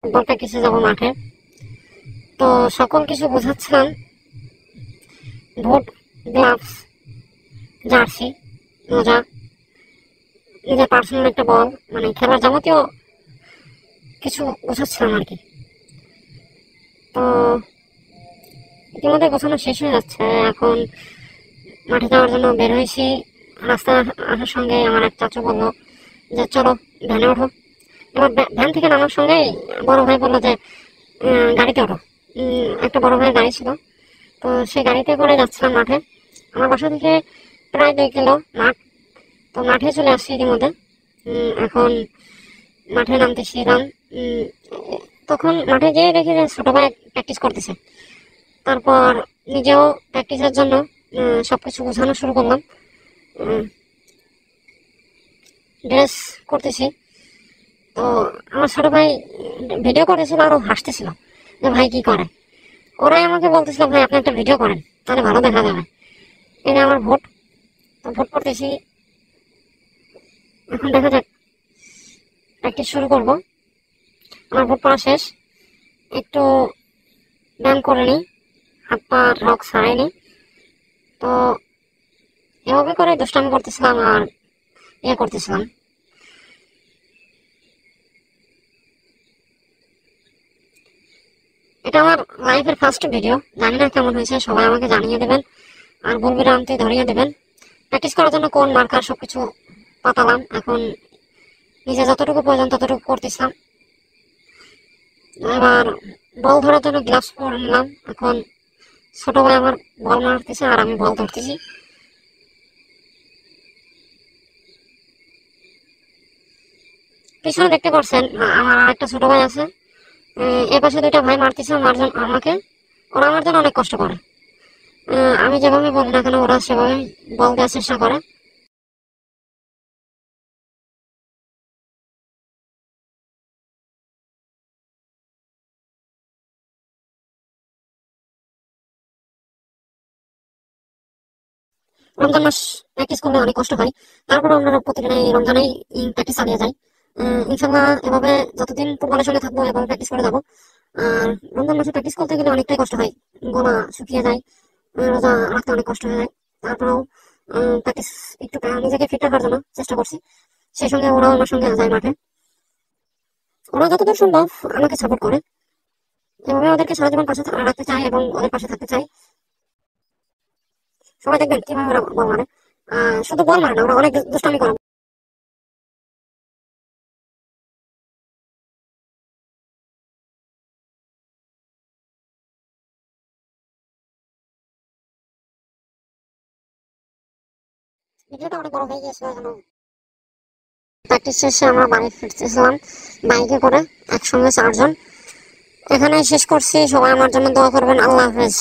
Football প্র্যাকটিসে যাবো মাঠে। তো সকল কিছু বোঝাচ্ছিলাম, বুট, গ্লাভস, জার্সি, মোজা, নিজের পার্সোনাল একটা বল, মানে খেলার যাবতীয় কিছু বোঝাচ্ছিলাম আর কি। তো ইতিমধ্যে গোছানো শেষ হয়ে যাচ্ছে, এখন মাঠে যাওয়ার জন্য বের হয়েছি। রাস্তায় আসার সঙ্গে আমার এক চাচু বললো যে চলো ভ্যানে ওঠো। এবার ভ্যান থেকে নামার সঙ্গে বড় ভাই বললো যে গাড়িতে ওঠো। একটা বড় ভাইয়ের গাড়ি ছিল, তো সেই গাড়িতে করে যাচ্ছিলাম মাঠে। আমার বাসা থেকে প্রায় 2 কিলো মাঠ। তো মাঠে চলে আসছি ইতিমধ্যে। এখন মাঠে নামতেছিলাম, তখন মাঠে যেয়ে দেখি যে ছোট ভাই প্র্যাকটিস করতেছে। তারপর নিজেও প্র্যাকটিসের জন্য সবকিছু গোছানো শুরু করলাম, ড্রেস করতেছি। তো আমার ছোট ভাই ভিডিও করেছিল আর হাসতেছিল যে ভাই কি করে। ওরাই আমাকে বলতেছিল ভাই আপনি একটা ভিডিও করেন, তাহলে ভালো দেখা যাবে। এটা আমার ভোট, তো ভোট করতেছি। এখন দেখা যাক, প্র্যাকটিস শুরু করব। আমার ভোট করা শেষ, একটু ব্যায়াম করে নিই, হাত পা রক ছাড়াই নিই। তো এভাবে করে দুষ্টামি করতেছিলাম আর করতেছিলাম। এটা আমার লাইফের ফার্স্ট ভিডিও, জানি না কেমন হয়েছে, সবাই আমাকে জানিয়ে দেবেন আর বলবি রামতে ধরিয়ে দেবেন। প্র্যাকটিস করার জন্য কোন মার্কার সবকিছু পাতালাম, এখন নিজে যতটুকু প্রয়োজন ততটুকু করতেছিলাম। এবার বল ধরার জন্য গ্লাভস পরে নিলাম। এখন ছোট ভাই আমার বল মারতেছে আর আমি বল ধরতেছি। পিছনে দেখতে পাচ্ছেন আমার একটা ছোট ভাই আছে, এপাশে 2টা ভাই মারতেছে আমাকে। ওরা আমার জন্য অনেক কষ্ট করে, আমি যেভাবে বলি না কেন ওরা সেভাবে বল দেওয়ার চেষ্টা করে। রমজান মাস প্র্যাকটিস করলে অনেক কষ্ট হয়, তারপরে আমরা প্রতিদিন এই রমজানেই প্র্যাকটিস চালিয়ে যাই। ইনশাল্লাহ এভাবে যতদিন ফুটবলের সঙ্গে থাকবো এভাবে প্র্যাকটিস করে যাবো। আর রমজান মাসে প্র্যাকটিস করতে গেলে অনেকটাই কষ্ট হয়, গলা শুকিয়ে যায়, রোজা রাখতে অনেক কষ্ট হয়ে যায়। তারপরেও প্র্যাকটিস একটু নিজেকে ফিট রাখার জন্য চেষ্টা করছি। সেই সঙ্গে ওরাও আমার সঙ্গে যায় মাঠে। ওরা যতদূর সম্ভব আমাকে সাপোর্ট করে, এভাবে ওদেরকে সারা জীবন পাশে রাখতে চাই এবং ওদের পাশে থাকতে চাই। সবাই দেখবেন কিভাবে ওরা বল মারে, শুধু বল মারে না, ওরা অনেক দুষ্টামি করে। ভিডিওটা অনেক বড় হয়ে গিয়েছিল, যেন প্র্যাকটিস শেষে আমরা বাড়ি ফিরতেছিলাম বাইকে করে, একসঙ্গে 4 জন। এখানে শেষ করছি, সবাই আমার জন্য দোয়া করবেন। আল্লাহ হাফেজ।